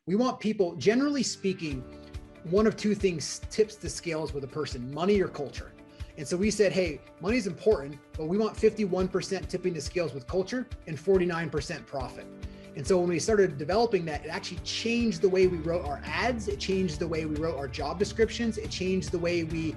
We want people, generally speaking, one of two things tips the scales with a person: money or culture. And so we said, hey, money is important, but we want 51% tipping the scales with culture and 49% profit. And so when we started developing that, it actually changed the way we wrote our ads. It changed the way we wrote our job descriptions. It changed the way we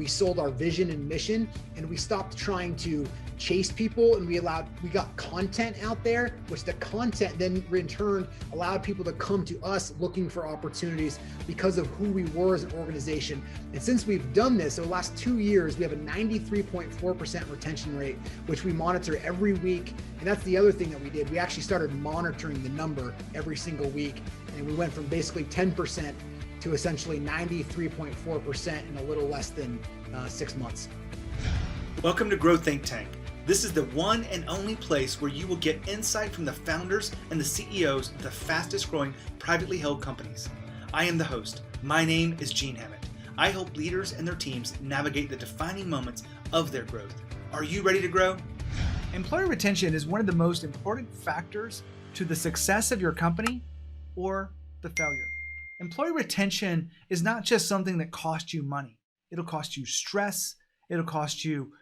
sold our vision and mission. And we stopped trying to chase people, and we got content out there, which the content then in turn allowed people to come to us looking for opportunities because of who we were as an organization. And since we've done this over the last 2 years, we have a 93.4% retention rate, which we monitor every week. And that's the other thing that we did. We actually started monitoring the number every single week. And we went from basically 10% to essentially 93.4% in a little less than 6 months. Welcome to Grow Think Tank. This is the one and only place where you will get insight from the founders and the CEOs of the fastest growing privately held companies. I am the host. My name is Gene Hammett. I help leaders and their teams navigate the defining moments of their growth. Are you ready to grow? Employee retention is one of the most important factors to the success of your company or the failure. Employee retention is not just something that costs you money. It'll cost you stress. It'll cost you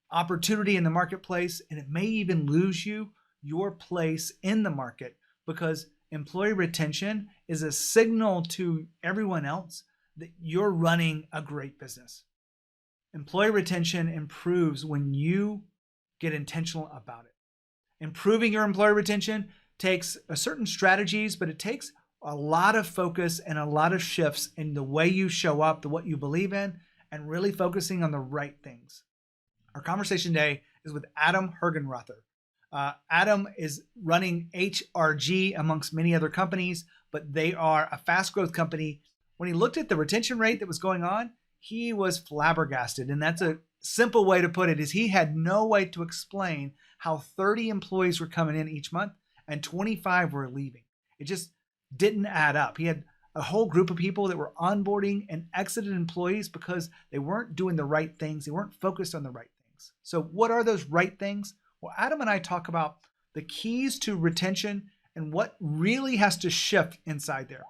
opportunity in the marketplace, and it may even lose you your place in the market, because employee retention is a signal to everyone else that you're running a great business. Employee retention improves when you get intentional about it. Improving your employee retention takes a certain strategies, but it takes a lot of focus and a lot of shifts in the way you show up, the what you believe in, and really focusing on the right things. Our conversation today is with Adam Hergenrother. Adam is running HRG amongst many other companies, but they are a fast growth company. When he looked at the retention rate that was going on, he was flabbergasted. And that's a simple way to put it, is he had no way to explain how 30 employees were coming in each month and 25 were leaving. It just didn't add up. He had a whole group of people that were onboarding and exited employees because they weren't doing the right things. They weren't focused on the right things. So what are those right things? Well, Adam and I talk about the keys to retention and what really has to shift inside there.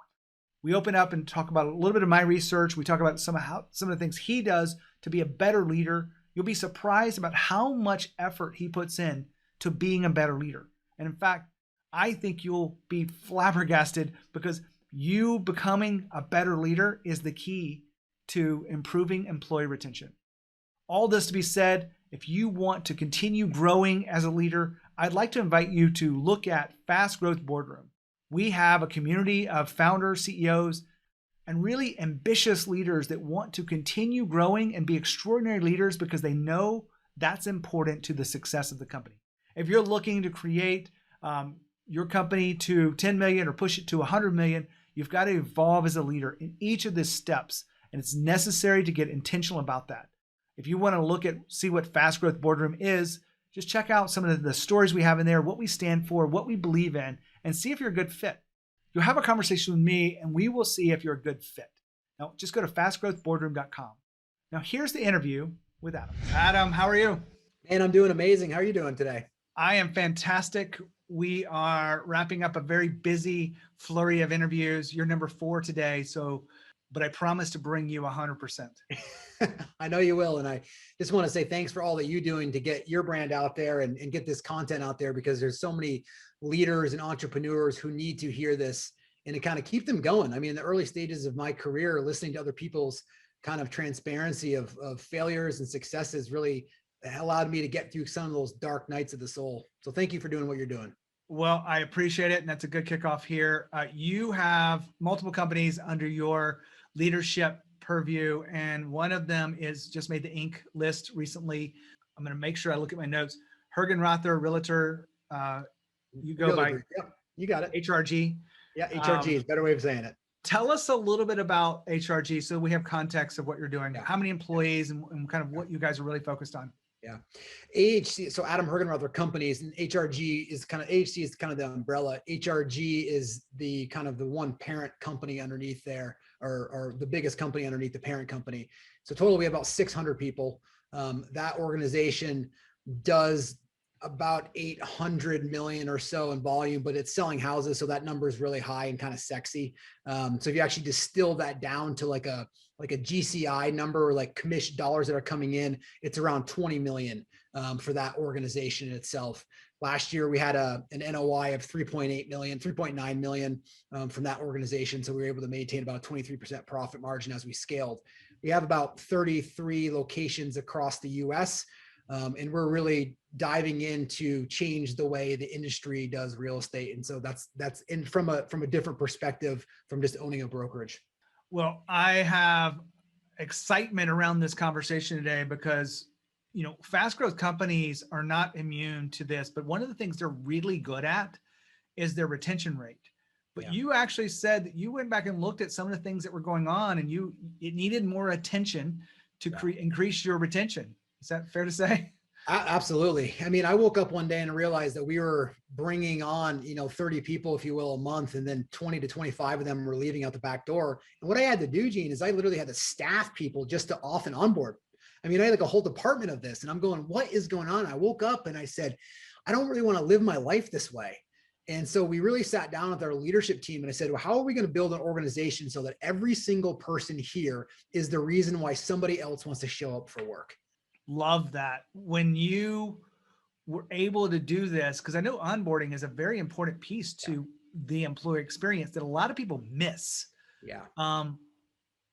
We open up and talk about a little bit of my research. We talk about some of the things he does to be a better leader. You'll be surprised about how much effort he puts in to being a better leader. And in fact, I think you'll be flabbergasted, because you becoming a better leader is the key to improving employee retention. All this to be said, if you want to continue growing as a leader, I'd like to invite you to look at Fast Growth Boardroom. We have a community of founders, CEOs, and really ambitious leaders that want to continue growing and be extraordinary leaders because they know that's important to the success of the company. If you're looking to create your company to 10 million or push it to 100 million, you've got to evolve as a leader in each of these steps, and it's necessary to get intentional about that. If you want to see what Fast Growth Boardroom is, just check out some of the stories we have in there, what we stand for, what we believe in, and see if you're a good fit. You'll have a conversation with me, and we will see if you're a good fit. Now, just go to fastgrowthboardroom.com. Now, here's the interview with Adam. Adam, how are you? Man, I'm doing amazing. How are you doing today? I am fantastic. We are wrapping up a very busy flurry of interviews. You're number 4 today, but I promise to bring you 100%. I know you will. And I just want to say thanks for all that you're doing to get your brand out there and get this content out there, because there's so many leaders and entrepreneurs who need to hear this and to kind of keep them going. I mean, in the early stages of my career, listening to other people's kind of transparency of failures and successes really allowed me to get through some of those dark nights of the soul. So thank you for doing what you're doing. Well, I appreciate it. And that's a good kickoff here. You have multiple companies under your leadership purview, and one of them is just made the Inc. list recently. I'm going to make sure I look at my notes. Hergenrother Realtor, you go by Yep, you got it. HRG. Yeah, HRG is a better way of saying it. Tell us a little bit about HRG so we have context of what you're doing. How many employees and kind of what you guys are really focused on. Yeah. AHC, so Adam Hergenrother Companies, and HRG is kind of, AHC is kind of the umbrella. HRG is the kind of the one parent company underneath there, or the biggest company underneath the parent company. So total, we have about 600 people. That organization does about 800 million or so in volume, but it's selling houses. So that number is really high and kind of sexy. So if you actually distill that down to like a GCI number, or like commission dollars that are coming in, it's around 20 million for that organization itself. Last year, we had an NOI of 3.8 million, 3.9 million from that organization. So we were able to maintain about a 23% profit margin as we scaled. We have about 33 locations across the US. And we're really diving in to change the way the industry does real estate. And so that's in from a different perspective from just owning a brokerage. Well, I have excitement around this conversation today because, fast growth companies are not immune to this, but one of the things they're really good at is their retention rate. But Yeah. You actually said that you went back and looked at some of the things that were going on and it needed more attention to increase your retention. Is that fair to say? Absolutely. I mean, I woke up one day and realized that we were bringing on, 30 people, if you will, a month, and then 20 to 25 of them were leaving out the back door. And what I had to do, Gene, is I literally had to staff people just to off and onboard. I mean, I had like a whole department of this, and I'm going, what is going on? I woke up and I said, I don't really want to live my life this way. And so we really sat down with our leadership team and I said, well, how are we going to build an organization so that every single person here is the reason why somebody else wants to show up for work? Love that. When you were able to do this, because I know onboarding is a very important piece to the employee experience that a lot of people miss. Yeah.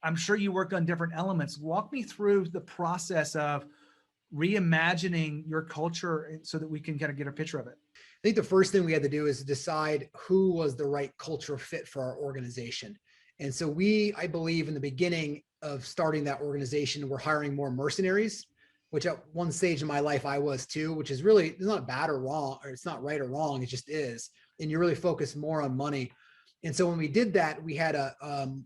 I'm sure you worked on different elements. Walk me through the process of reimagining your culture so that we can kind of get a picture of it. I think the first thing we had to do is decide who was the right cultural fit for our organization. And so I believe in the beginning of starting that organization, we're hiring more mercenaries, which at one stage in my life I was too, which is really, it's not bad or wrong, or it's not right or wrong, it just is. And you really focus more on money. And so when we did that, we had a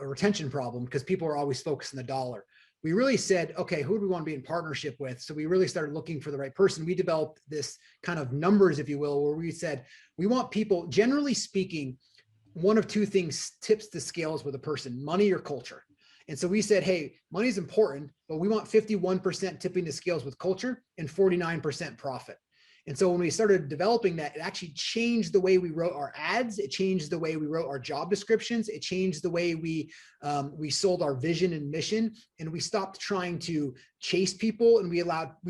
retention problem because people are always focused on the dollar. We really said, okay, who do we want to be in partnership with? So we really started looking for the right person. We developed this kind of numbers, if you will, where we said, we want people, generally speaking, one of two things tips the scales with a person: money or culture. And so we said, hey, money is important, but we want 51% tipping the scales with culture and 49% profit. And so when we started developing that, it actually changed the way we wrote our ads. It changed the way we wrote our job descriptions. It changed the way we sold our vision and mission. And we stopped trying to chase people, and we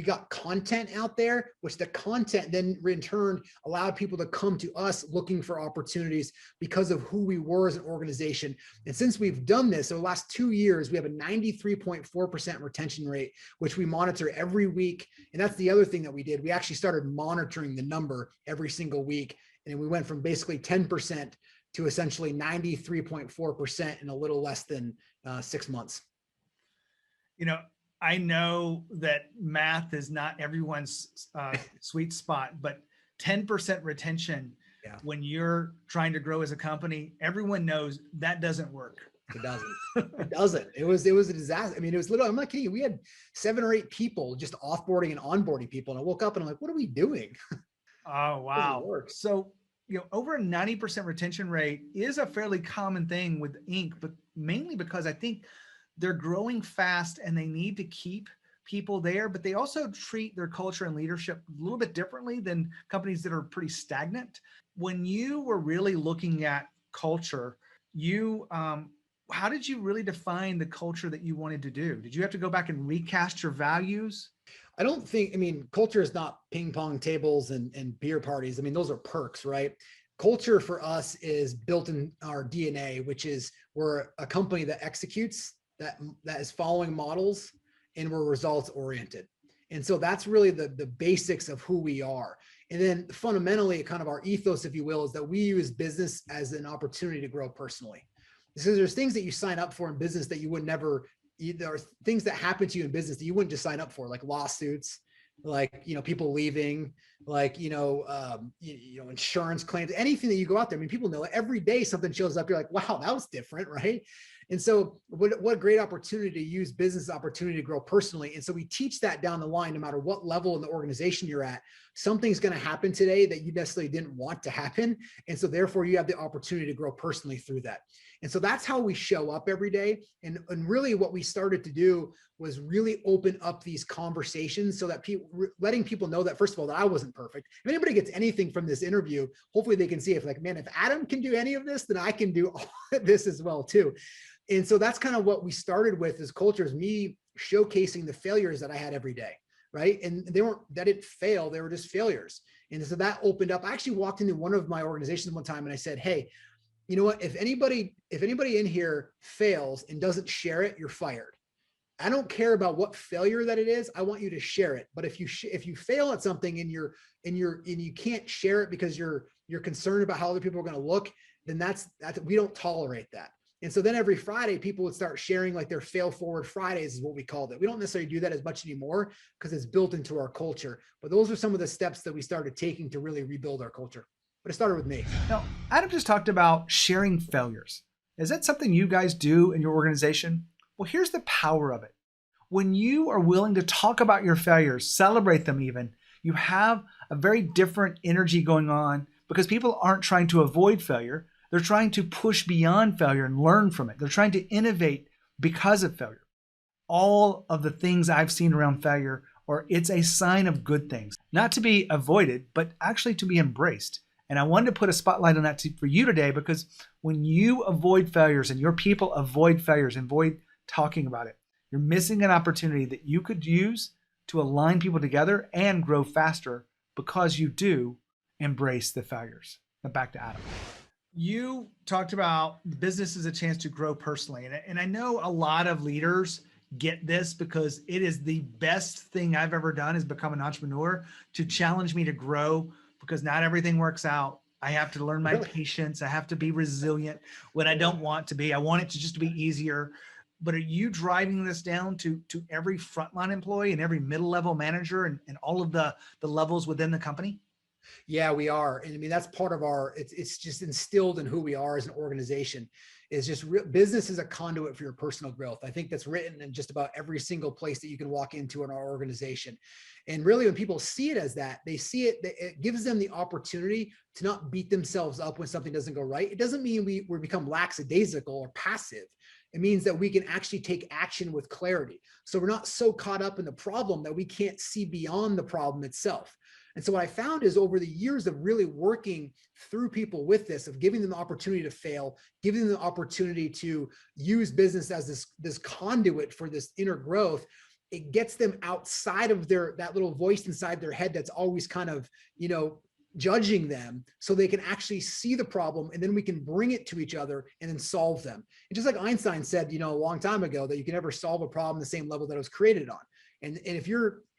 got content out there, which the content then in turn allowed people to come to us looking for opportunities because of who we were as an organization. And since we've done this over the last 2 years, we have a 93.4% retention rate, which we monitor every week. And that's the other thing that we did. We actually started monitoring the number every single week. And we went from basically 10% to essentially 93.4% in a little less than 6 months. I know that math is not everyone's sweet spot, but 10% retention when you're trying to grow as a company, everyone knows that doesn't work. It doesn't. It doesn't. It was a disaster. I mean, it was literally, I'm not kidding you. We had 7 or 8 people just offboarding and onboarding people. And I woke up and I'm like, what are we doing? Oh, wow. So, over a 90% retention rate is a fairly common thing with Inc., but mainly because I think they're growing fast and they need to keep people there, but they also treat their culture and leadership a little bit differently than companies that are pretty stagnant. When you were really looking at culture, how did you really define the culture that you wanted to do? Did you have to go back and recast your values? I don't think, culture is not ping pong tables and beer parties. I mean, those are perks, right? Culture for us is built in our DNA, which is we're a company that executes, that is following models, and we're results oriented. And so that's really the basics of who we are. And then fundamentally, kind of our ethos, if you will, is that we use business as an opportunity to grow personally. So there's things that you sign up for in business that you would never, there are things that happen to you in business that you wouldn't just sign up for, like lawsuits, like, people leaving, like, insurance claims, anything that you go out there. I mean, people know it. Every day something shows up. You're like, wow, that was different, right? And so what a great opportunity to use business opportunity to grow personally. And so we teach that down the line, no matter what level in the organization you're at, something's going to happen today that you necessarily didn't want to happen. And so therefore you have the opportunity to grow personally through that. And so that's how we show up every day. And really what we started to do was really open up these conversations so that letting people know that, first of all, that I wasn't perfect. If anybody gets anything from this interview, hopefully they can see if like, man, if Adam can do any of this, then I can do all of this as well too. And so that's kind of what we started with, as culture, is me showcasing the failures that I had every day. Right. And that didn't fail. They were just failures. And so that opened up. I actually walked into one of my organizations one time and I said, hey, you know what, if anybody in here fails and doesn't share it, you're fired. I don't care about what failure that it is. I want you to share it. But if you fail at something and you can't share it because you're concerned about how other people are going to look, then that's we don't tolerate that. And so then every Friday, people would start sharing like their fail forward Fridays is what we called it. We don't necessarily do that as much anymore because it's built into our culture. But those are some of the steps that we started taking to really rebuild our culture. But it started with me. Now, Adam just talked about sharing failures. Is that something you guys do in your organization? Well, here's the power of it. When you are willing to talk about your failures, celebrate them even, you have a very different energy going on because people aren't trying to avoid failure. They're trying to push beyond failure and learn from it. They're trying to innovate because of failure. All of the things I've seen around failure, it's a sign of good things, not to be avoided, but actually to be embraced. And I wanted to put a spotlight on that for you today, because when you avoid failures and your people avoid failures and avoid talking about it, you're missing an opportunity that you could use to align people together and grow faster because you do embrace the failures. Now back to Adam. You talked about the business as a chance to grow personally. And I know a lot of leaders get this because it is the best thing I've ever done is become an entrepreneur, to challenge me to grow, because not everything works out. I have to learn my patience. I have to be resilient when I don't want to be. I want it to just be easier. But are you driving this down to every frontline employee and every middle level manager and all of the levels within the company? Yeah, we are. And I mean, that's part of it's just instilled in who we are as an organization. Is just business is a conduit for your personal growth. I think that's written in just about every single place that you can walk into in our organization. And really, when people see it as that, they see it gives them the opportunity to not beat themselves up when something doesn't go right. It doesn't mean we become lackadaisical or passive. It means that we can actually take action with clarity. So we're not so caught up in the problem that we can't see beyond the problem itself. And so what I found is, over the years of really working through people with this, of giving them the opportunity to fail, giving them the opportunity to use business as this conduit for this inner growth, it gets them outside of that little voice inside their head that's always kind of, judging them, so they can actually see the problem, and then we can bring it to each other and then solve them. And just like Einstein said, a long time ago, that you can never solve a problem the same level that it was created on. And if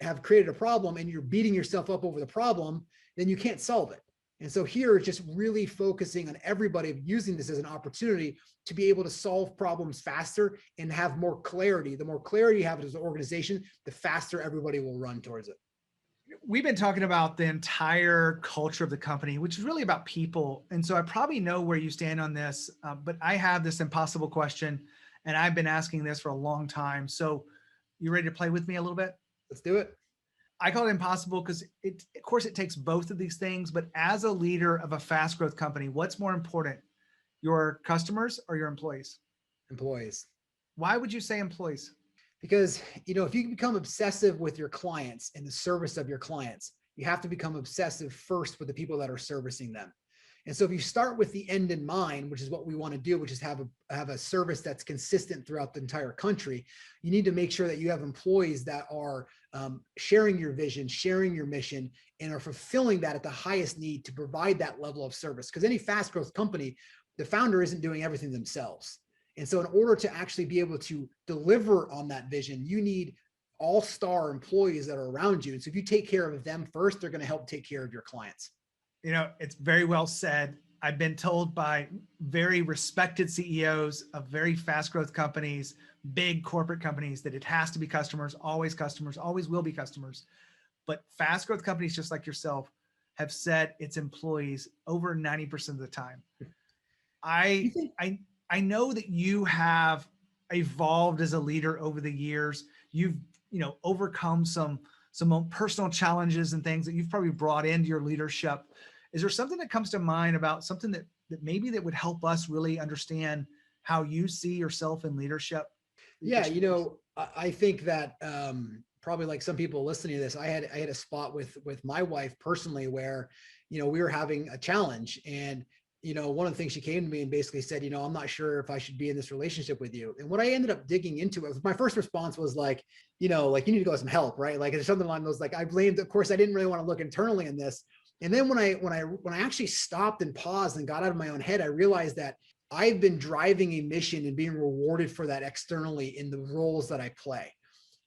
have created a problem and you're beating yourself up over the problem, then you can't solve it. And so here, it's just really focusing on everybody using this as an opportunity to be able to solve problems faster and have more clarity. The more clarity you have as an organization, the faster everybody will run towards it. We've been talking about the entire culture of the company, which is really about people. And so I probably know where you stand on this, but I have this impossible question, and I've been asking this for a long time. So you ready to play with me a little bit? Let's do it. I call it impossible because of course, it takes both of these things. But as a leader of a fast growth company, what's more important, your customers or your employees? Employees. Why would you say employees? Because, if you become obsessive with your clients and the service of your clients, you have to become obsessive first with the people that are servicing them. And so if you start with the end in mind, which is what we want to do, which is have a service that's consistent throughout the entire country, you need to make sure that you have employees that are sharing your vision, sharing your mission, and are fulfilling that at the highest need to provide that level of service. Because any fast growth company, the founder isn't doing everything themselves. And so in order to actually be able to deliver on that vision, you need all-star employees that are around you. And so if you take care of them first, they're going to help take care of your clients. It's very well said. I've been told by very respected CEOs of very fast growth companies, big corporate companies, that it has to be customers, always will be customers. But fast growth companies, just like yourself, have said it's employees over 90% of the time. I I know that you have evolved as a leader over the years. You've, overcome some personal challenges and things that you've probably brought into your leadership. Is there something that comes to mind about something that maybe that would help us really understand how you see yourself in leadership? Yeah, I think that probably like some people listening to this, I had a spot with my wife personally where, we were having a challenge, and one of the things she came to me and basically said, I'm not sure if I should be in this relationship with you. And what I ended up digging into it, my first response was like, like you need to go get some help, right? Like it's something along those, like I blamed, of course, I didn't really want to look internally in this. And then when I actually stopped and paused and got out of my own head, I realized that I've been driving a mission and being rewarded for that externally in the roles that I play.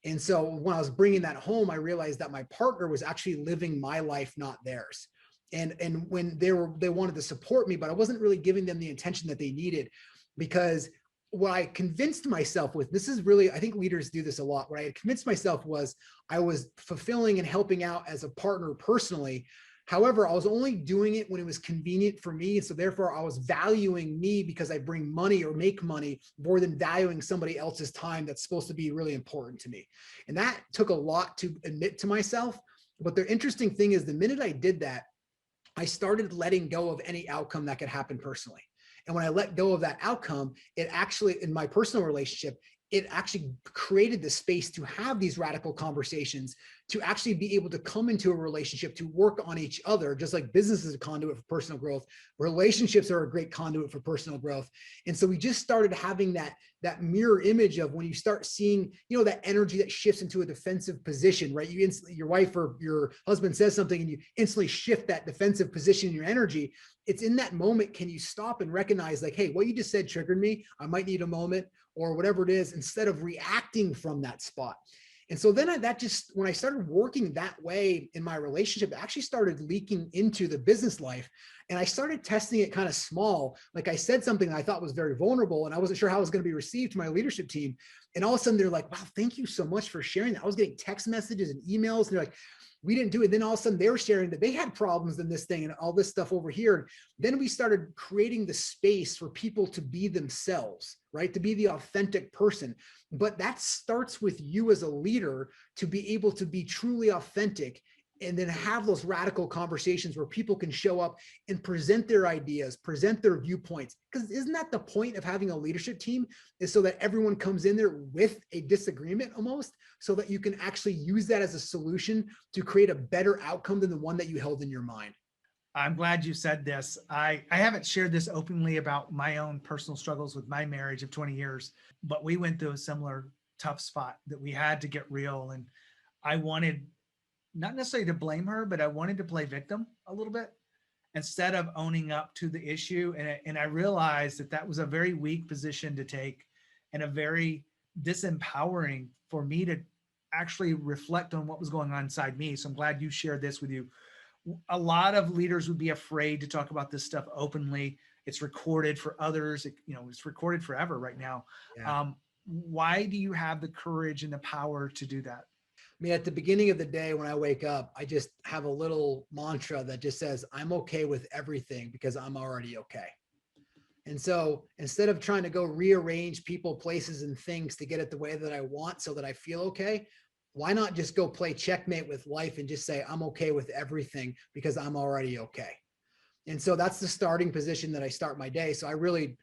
And so when I was bringing that home, I realized that my partner was actually living my life, not theirs. And when they wanted to support me, but I wasn't really giving them the attention that they needed, because what I convinced myself with, this is really, I think leaders do this a lot. What I had convinced myself was I was fulfilling and helping out as a partner personally. However, I was only doing it when it was convenient for me. And so therefore I was valuing me because I bring money or make money more than valuing somebody else's time that's supposed to be really important to me. And that took a lot to admit to myself. But the interesting thing is, the minute I did that, I started letting go of any outcome that could happen personally. And when I let go of that outcome, it actually, in my personal relationship, it actually created the space to have these radical conversations, to actually be able to come into a relationship, to work on each other, just like business is a conduit for personal growth. Relationships are a great conduit for personal growth. And so we just started having that mirror image of when you start seeing, that energy that shifts into a defensive position, right? You instantly, your wife or your husband says something and you instantly shift that defensive position in your energy. It's in that moment, can you stop and recognize like, hey, what you just said triggered me. I might need a moment, or whatever it is, instead of reacting from that spot. And so then when I started working that way in my relationship, it actually started leaking into the business life. And I started testing it kind of small. Like I said something that I thought was very vulnerable, and I wasn't sure how it was going to be received to my leadership team. And all of a sudden they're like, wow, thank you so much for sharing that. I was getting text messages and emails, and they're like, we didn't do it. Then all of a sudden they were sharing that they had problems in this thing and all this stuff over here. Then we started creating the space for people to be themselves, right? To be the authentic person. But that starts with you as a leader to be able to be truly authentic, and then have those radical conversations where people can show up and present their ideas, present their viewpoints. Because isn't that the point of having a leadership team, is so that everyone comes in there with a disagreement almost, so that you can actually use that as a solution to create a better outcome than the one that you held in your mind. I'm glad you said this. I haven't shared this openly about my own personal struggles with my marriage of 20 years, but we went through a similar tough spot that we had to get real. And I wanted not necessarily to blame her, but I wanted to play victim a little bit instead of owning up to the issue. And I realized that was a very weak position to take, and a very disempowering for me to actually reflect on what was going on inside me. So I'm glad you shared this with you. A lot of leaders would be afraid to talk about this stuff openly. It's recorded for others. It's recorded forever right now. Yeah. Why do you have the courage and the power to do that? I mean, at the beginning of the day when I wake up, I just have a little mantra that just says, I'm okay with everything because I'm already okay. And so instead of trying to go rearrange people, places, and things to get it the way that I want so that I feel okay, why not just go play checkmate with life and just say, I'm okay with everything because I'm already okay. And so that's the starting position that I start my day. So I really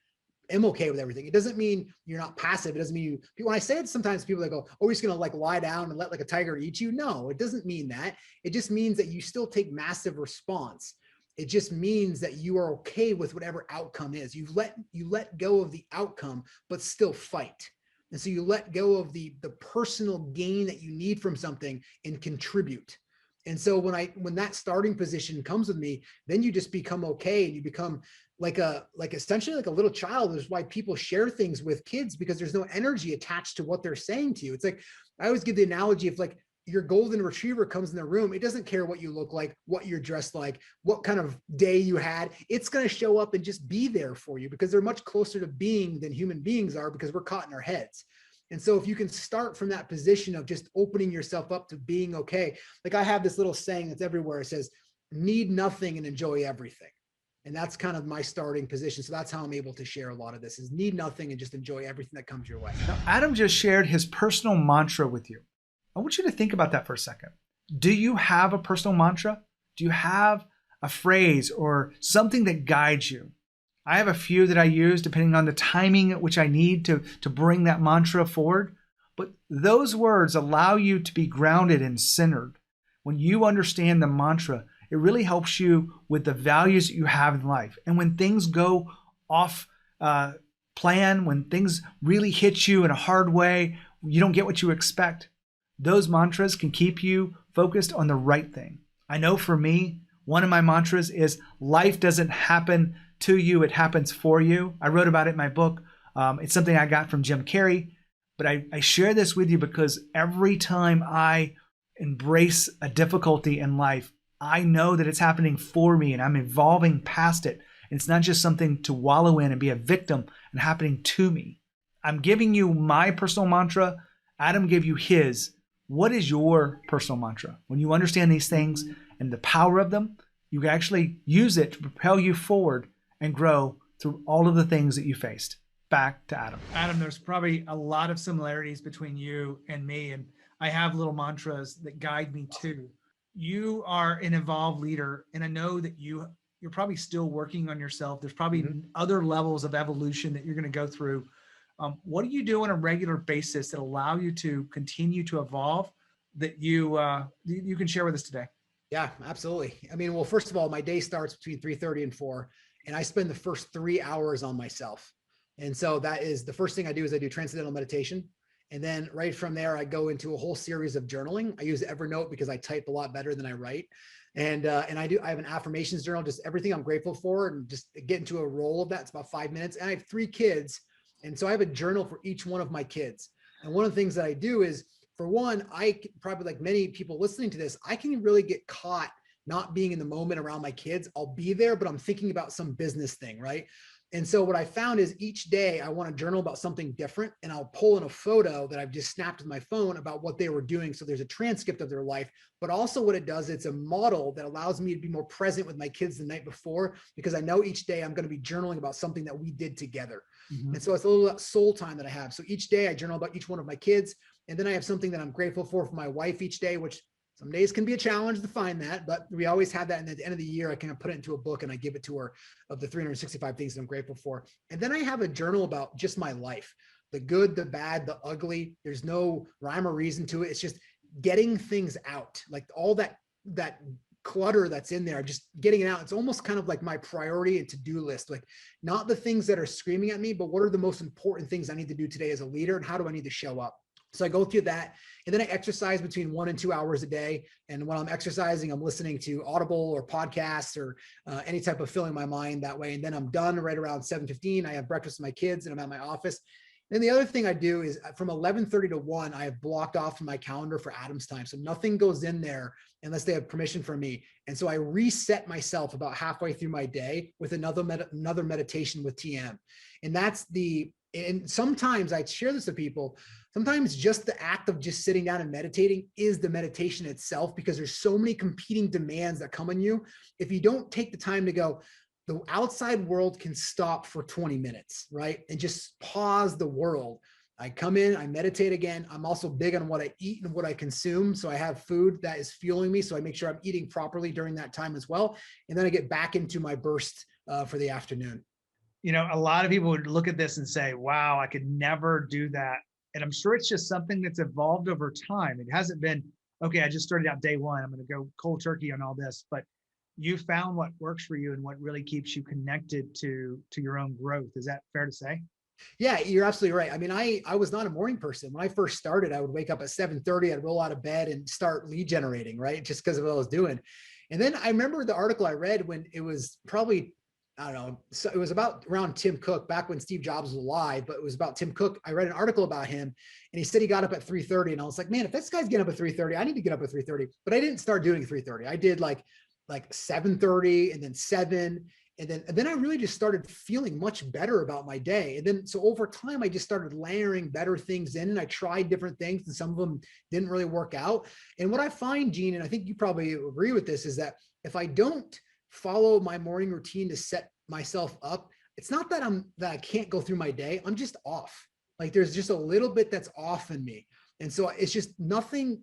am okay with everything. It doesn't mean you're not passive. It doesn't mean when I say it, sometimes people that go, oh, we're just going to like lie down and let like a tiger eat you. No, it doesn't mean that. It just means that you still take massive response. It just means that you are okay with whatever outcome is. You let go of the outcome, but still fight. And so you let go of the personal gain that you need from something and contribute. And so when that starting position comes with me, then you just become okay, and you become essentially like a little child. There's why people share things with kids, because there's no energy attached to what they're saying to you. It's like, I always give the analogy of like your golden retriever comes in the room. It doesn't care what you look like, what you're dressed like, what kind of day you had. It's going to show up and just be there for you, because they're much closer to being than human beings are, because we're caught in our heads. And so if you can start from that position of just opening yourself up to being okay, like I have this little saying that's everywhere. It says, need nothing and enjoy everything. And that's kind of my starting position. So that's how I'm able to share a lot of this, is need nothing and just enjoy everything that comes your way. Now, Adam just shared his personal mantra with you. I want you to think about that for a second. Do you have a personal mantra? Do you have a phrase or something that guides you? I have a few that I use depending on the timing at which I need to bring that mantra forward. But those words allow you to be grounded and centered. When you understand the mantra, it really helps you with the values that you have in life. And when things go off plan, when things really hit you in a hard way, you don't get what you expect, those mantras can keep you focused on the right thing. I know for me, one of my mantras is life doesn't happen to you, it happens for you. I wrote about it in my book. It's something I got from Jim Carrey, but I share this with you because every time I embrace a difficulty in life, I know that it's happening for me and I'm evolving past it. And it's not just something to wallow in and be a victim and happening to me. I'm giving you my personal mantra. Adam gave you his. What is your personal mantra? When you understand these things and the power of them, you can actually use it to propel you forward and grow through all of the things that you faced. Back to Adam. Adam, there's probably a lot of similarities between you and me, and I have little mantras that guide me too. You are an evolved leader, and I know that you're probably still working on yourself. There's probably other levels of evolution that you're going to go through. What do you do on a regular basis that allow you to continue to evolve that you can share with us today? Yeah, absolutely. I mean, well, first of all, my day starts between 3:30 and 4, and I spend the first 3 hours on myself. And so that is the first thing I do is I do transcendental meditation. And then right from there, I go into a whole series of journaling. I use Evernote because I type a lot better than I write. And I have an affirmations journal, just everything I'm grateful for, and just get into a roll of that. It's about 5 minutes. And I have 3 kids. And so I have a journal for each one of my kids. And one of the things that I do is, for one, I probably, like many people listening to this, I can really get caught not being in the moment around my kids. I'll be there, but I'm thinking about some business thing, right? And so what I found is each day I want to journal about something different, and I'll pull in a photo that I've just snapped with my phone about what they were doing. So there's a transcript of their life, but also what it does, it's a model that allows me to be more present with my kids the night before, because I know each day I'm going to be journaling about something that we did together. And so it's a little soul time that I have. So each day I journal about each one of my kids. And then I have something that I'm grateful for my wife each day, which some days can be a challenge to find that, but we always have that. And at the end of the year, I kind of put it into a book and I give it to her, of the 365 things that I'm grateful for. And then I have a journal about just my life, the good, the bad, the ugly. There's no rhyme or reason to it. It's just getting things out, like all that clutter that's in there, just getting it out. It's almost kind of like my priority and to-do list, like not the things that are screaming at me, but what are the most important things I need to do today as a leader, and how do I need to show up? So I go through that, and then I exercise between 1 and 2 hours a day. And when I'm exercising, I'm listening to Audible or podcasts or any type of filling my mind that way. And then I'm done right around 7:15. I have breakfast with my kids and I'm at my office. Then the other thing I do is from 11:30 to 1, I have blocked off my calendar for Adam's time. So nothing goes in there unless they have permission from me. And so I reset myself about halfway through my day with another meditation with TM. And sometimes I share this with people, sometimes just the act of just sitting down and meditating is the meditation itself, because there's so many competing demands that come on you. If you don't take the time to go, the outside world can stop for 20 minutes, right? And just pause the world. I come in, I meditate again. I'm also big on what I eat and what I consume. So I have food that is fueling me. So I make sure I'm eating properly during that time as well. And then I get back into my burst for the afternoon. You know, a lot of people would look at this and say, wow, I could never do that. And I'm sure it's just something that's evolved over time. It hasn't been, okay, I just started out day one, I'm going to go cold turkey on all this, but you found what works for you and what really keeps you connected to your own growth. Is that fair to say? Yeah, you're absolutely right. I mean, I was not a morning person. When I first started, I would wake up at 7:30, I'd roll out of bed and start lead generating, right? Just because of what I was doing. And then I remember the article I read when it was probably, I don't know, so it was about around Tim Cook, back when Steve Jobs was alive, but it was about Tim Cook. I read an article about him and he said he got up at 3:30, and I was like, man, if this guy's getting up at 3:30, I need to get up at 3:30. But I didn't start doing 3:30. I did like 7:30 and then 7. And then I really just started feeling much better about my day. And then, so over time, I just started layering better things in, and I tried different things, and some of them didn't really work out. And what I find, Gene, and I think you probably agree with this, is that if I don't follow my morning routine to set myself up. It's not that I can't go through my day. I'm just off. Like there's just a little bit that's off in me. And so it's just nothing.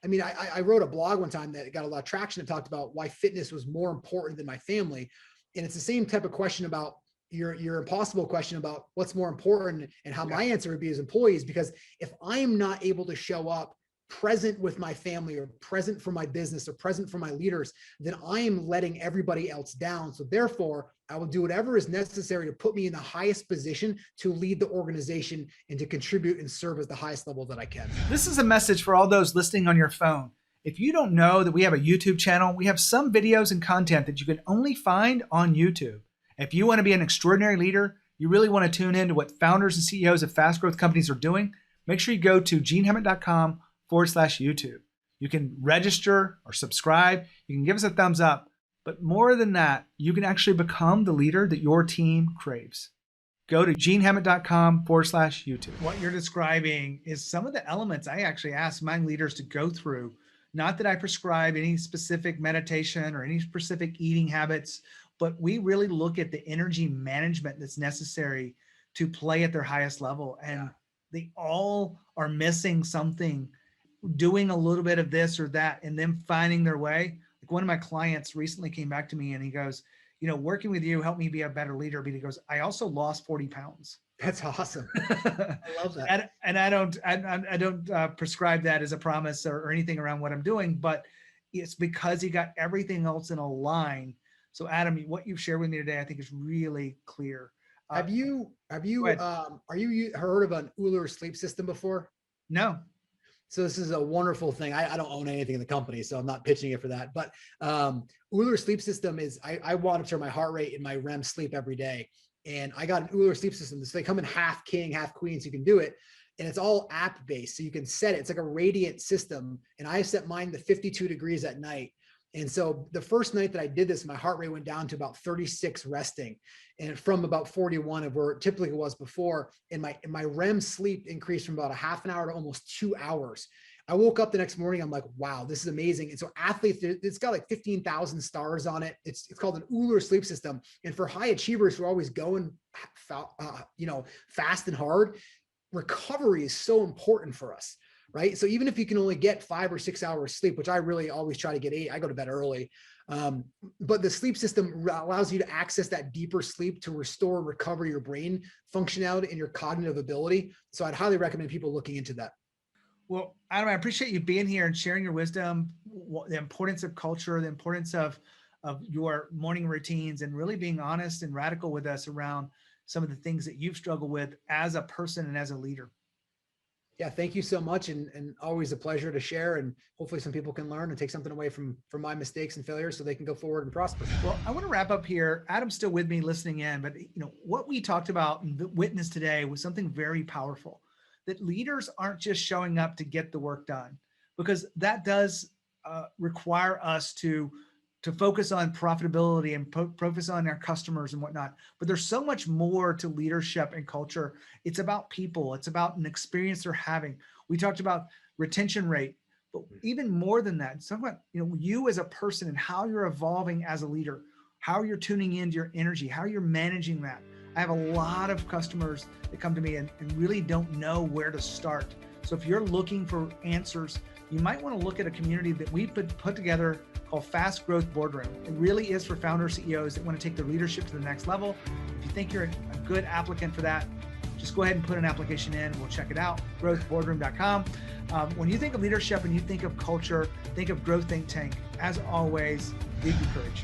I mean, I wrote a blog one time that got a lot of traction and talked about why fitness was more important than my family. And it's the same type of question about your impossible question about what's more important, and how my answer would be as employees, because if I am not able to show up present with my family or present for my business or present for my leaders, then I am letting everybody else down. So therefore, I will do whatever is necessary to put me in the highest position to lead the organization and to contribute and serve at the highest level that I can. This is a message for all those listening on your phone. If you don't know that we have a YouTube channel, we have some videos and content that you can only find on YouTube. If you want to be an extraordinary leader, you really want to tune in to what founders and CEOs of fast growth companies are doing, make sure you go to genehammett.com/YouTube. You can register or subscribe. You can give us a thumbs up. But more than that, you can actually become the leader that your team craves. Go to genehammett.com/YouTube. What you're describing is some of the elements I actually ask my leaders to go through. Not that I prescribe any specific meditation or any specific eating habits, but we really look at the energy management that's necessary to play at their highest level. And they all are missing something, doing a little bit of this or that, and then finding their way. Like one of my clients recently came back to me and he goes, working with you helped me be a better leader. But he goes, I also lost 40 pounds. That's awesome. I love that. And I don't prescribe that as a promise or anything around what I'm doing, but it's because he got everything else in a line. So Adam, what you've shared with me today, I think is really clear. Have you heard of an Euler sleep system before? No. So this is a wonderful thing. I don't own anything in the company, so I'm not pitching it for that. But Euler sleep system is, I monitor my heart rate and my REM sleep every day. And I got an Euler sleep system. So they come in half king, half queen, so you can do it. And it's all app based. So you can set it. It's like a radiant system. And I set mine to 52 degrees at night. And so the first night that I did this, my heart rate went down to about 36 resting, and from about 41 of where it typically was before. And my REM sleep increased from about a half an hour to almost 2 hours. I woke up the next morning. I'm like, wow, this is amazing. And so athletes, it's got like 15,000 stars on it. It's called an Euler sleep system. And for high achievers who are always going, fast and hard, recovery is so important for us. Right. So even if you can only get 5 or 6 hours sleep, which I really always try to get 8, I go to bed early. But the sleep system allows you to access that deeper sleep to restore and recover your brain functionality and your cognitive ability. So I'd highly recommend people looking into that. Well, Adam, I appreciate you being here and sharing your wisdom, the importance of culture, the importance of your morning routines, and really being honest and radical with us around some of the things that you've struggled with as a person and as a leader. Yeah, thank you so much. And always a pleasure to share. And hopefully some people can learn and take something away from my mistakes and failures so they can go forward and prosper. Well, I want to wrap up here. Adam's still with me listening in, but what we talked about and witnessed today was something very powerful, that leaders aren't just showing up to get the work done, because that does require us to focus on profitability and focus on our customers and whatnot. But there's so much more to leadership and culture. It's about people. It's about an experience they're having. We talked about retention rate, but even more than that, it's talking about you as a person and how you're evolving as a leader, how you're tuning into your energy, how you're managing that. I have a lot of customers that come to me and really don't know where to start. So if you're looking for answers, you might want to look at a community that we put together called Fast Growth Boardroom. It really is for founder CEOs that want to take their leadership to the next level. If you think you're a good applicant for that, just go ahead and put an application in and we'll check it out, growthboardroom.com. When you think of leadership and you think of culture, think of Growth Think Tank. As always, lead with courage.